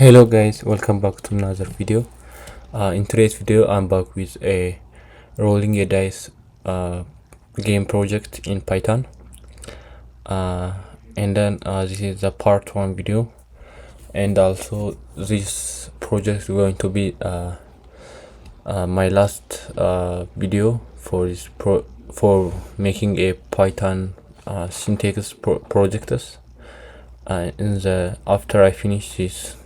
Hello guys, welcome back to another video. In today's video I'm back with a rolling a dice game project in Python, and then this is the part 1 video, and also this project is going to be my last video for this for making a Python syntax project. After I finish this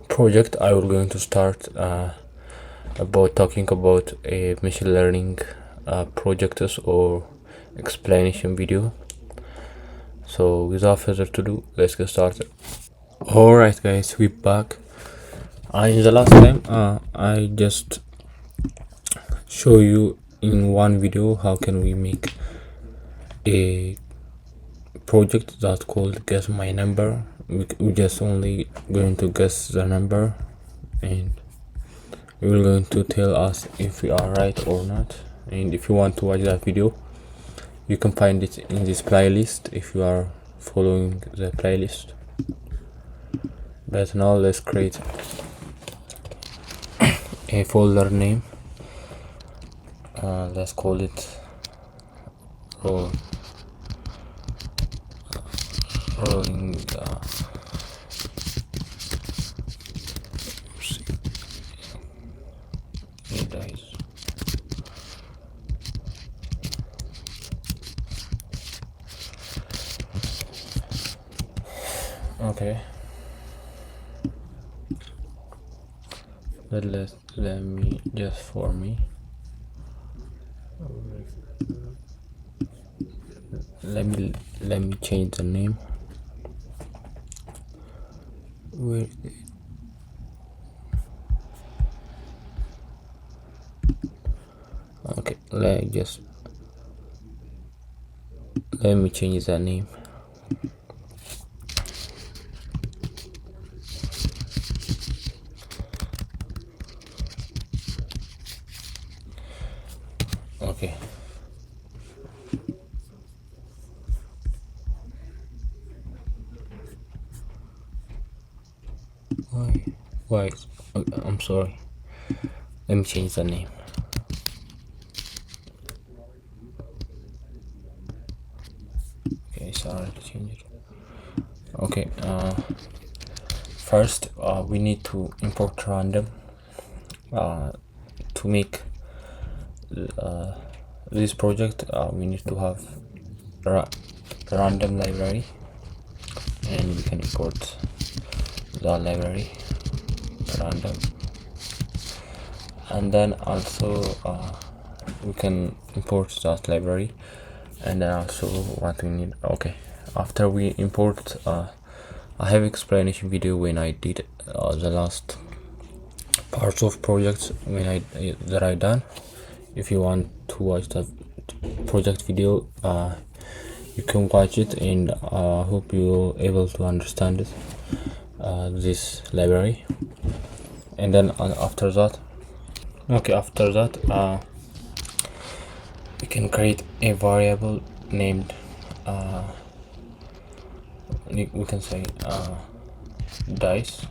project, I will going to start about talking about a machine learning projects or explanation video. So without further ado, let's get started. Alright guys, we're back. In the last time I just show you in one video how can we make a project that's called guess my number. We just only going to guess the number, and we will going to tell us if we are right or not. And if you want to watch that video, you can find it in this playlist if you are following the playlist. But now let's create a folder name. Let's call it rolling dice. Okay, but let me just for me let me change the name. Where okay, let me change the name. Okay, why I'm sorry, let me change the name. Okay, sorry to change it. Okay, first we need to import random to make this project. We need to have random library, and we can import the library random, and then also we can import that library, and then also what we need. Okay, after we import, I have explanation video when I did the last parts of projects when I done. If you want to watch the project video, you can watch it, and I hope you're able to understand it, this library. And then after that, we can create a variable named we can say dice.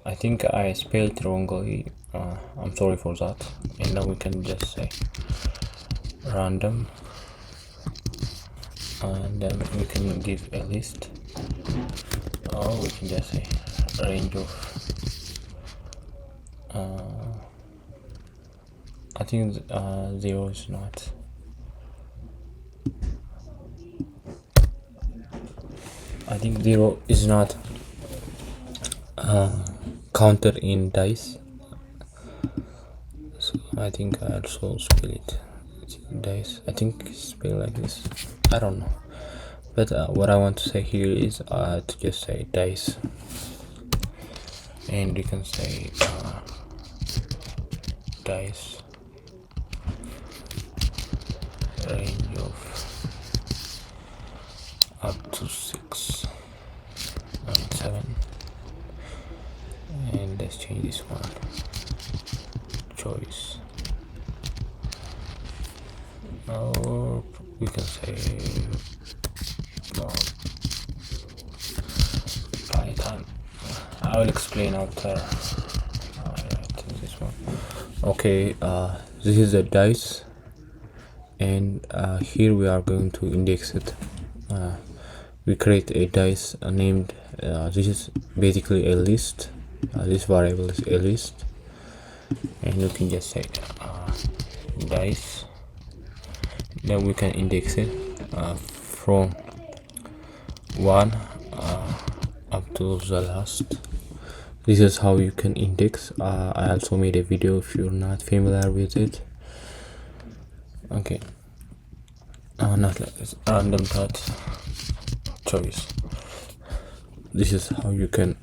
I think I spelled it wrongly, I'm sorry for that. And then we can just say random, and then we can give a list, or we can just say range of I think 0 is not. I think 0 is not counted in dice, so I think I also spell it dice. I think it's spelled like this, I don't know, but what I want to say here is to just say dice, and you can say dice range of up to 6 and 7, and let's change this one, choice, or we can say I will explain after I write this one. Okay, this is the dice, and here we are going to index it. We create a dice named this is basically a list. This variable is a list, and you can just say dice. Then we can index it from 1 up to the last. This is how you can index. I also made a video if you're not familiar with it. Okay, not like this, random dot choice. This is how you can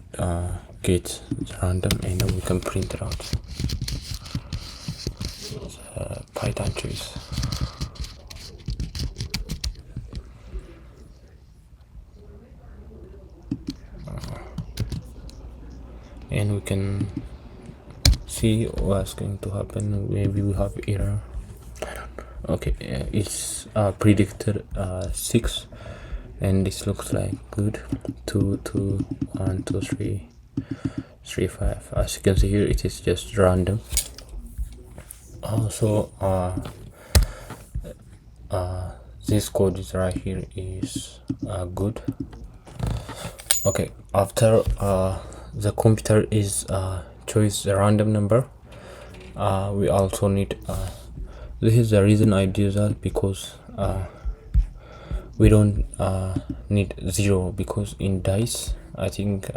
get the random, and then we can print it out. Python choice. And we can see what's going to happen. Maybe we have error. Okay, it's predicted 6, and this looks like good. 2 2 1 2 3 3 5. As you can see here, it is just random. Also, this code is right here is good. Okay, after the computer is choose a random number, we also need this is the reason I do that, because we don't need 0, because in dice I think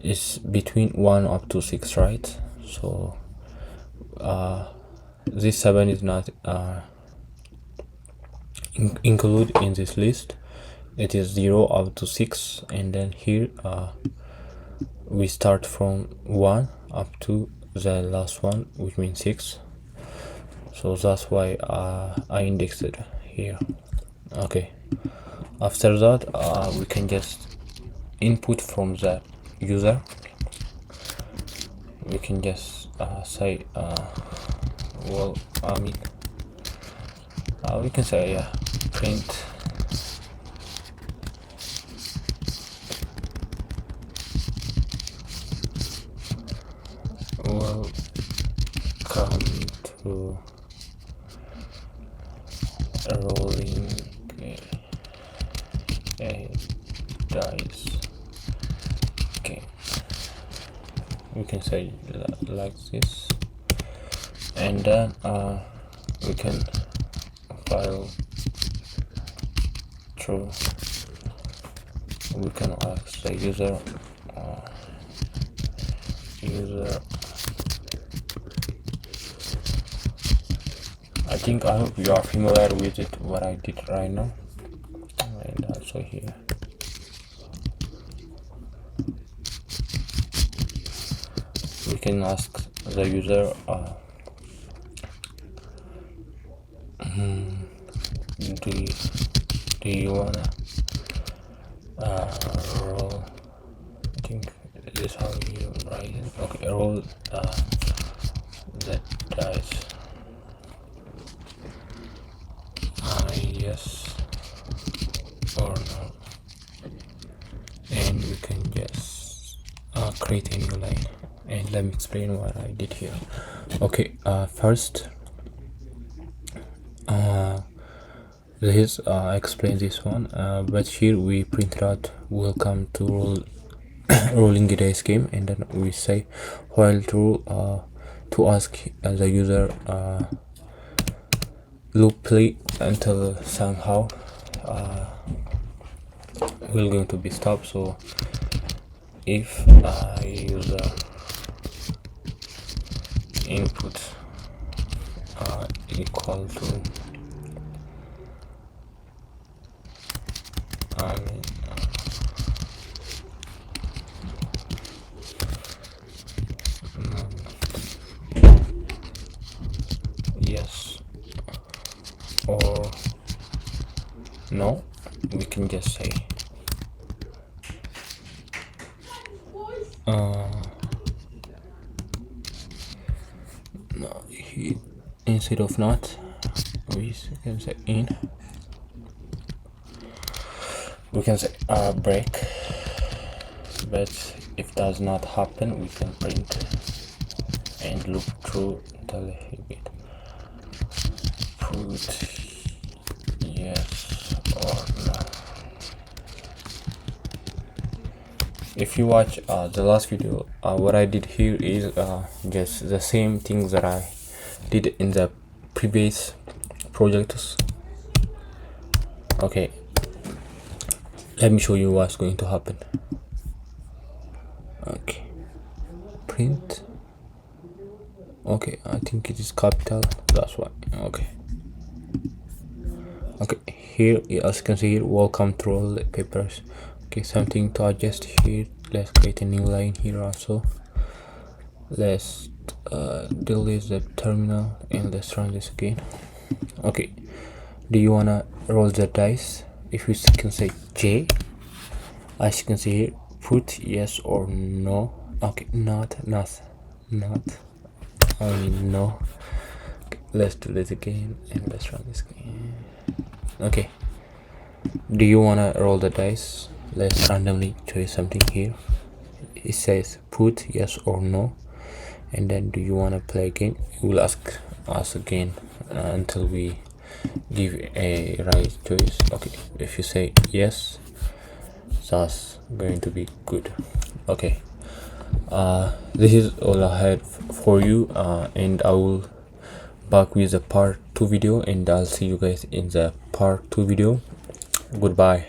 it's between 1 up to 6, right? So this 7 is not included in this list. It is 0 up to 6, and then here we start from 1 up to the last one, which means 6. So that's why I indexed it here. Okay, after that we can just input from the user. We can just say well, I mean we can say print welcome to rolling a dice. Okay, we can say like this, and then we can file true. We can ask the user I think I hope you are familiar with it, what I did right now, and also here. We can ask the user do you wanna roll? I think this is how you write it. Okay, roll the dice. Yes or no, and we can just create a new line, and let me explain what I did here. Okay, first this explain this one, but here we print out welcome to rolling a dice game, and then we say while true to ask the user loop play until somehow we're going to be stopped. So if user input equal to yes or no, we can just say no, instead of not, we can say in. We can say break but if does not happen, we can print and look through until we get put yes or no. If you watch the last video, what I did here is just the same things that I did in the previous projects. Okay, let me show you what's going to happen. Okay, print. Okay, I think it is capital, that's why. Okay, here as you can see here, welcome to all the papers. Okay, something to adjust here. Let's create a new line here also. Let's delete the terminal and let's run this again. Okay, do you wanna roll the dice? If you can say J, as you can see here, put yes or no. Okay, not I mean no. Okay, let's do this again and let's run this again. Okay, do you wanna roll the dice? Let's randomly choose something here. It says put yes or no, and then do you want to play again? It will ask us again until we give a right choice. Okay, if you say yes, that's going to be good. Okay, this is all I had for you, and I will back with the part 2 video, and I'll see you guys in the part 2 video. Goodbye.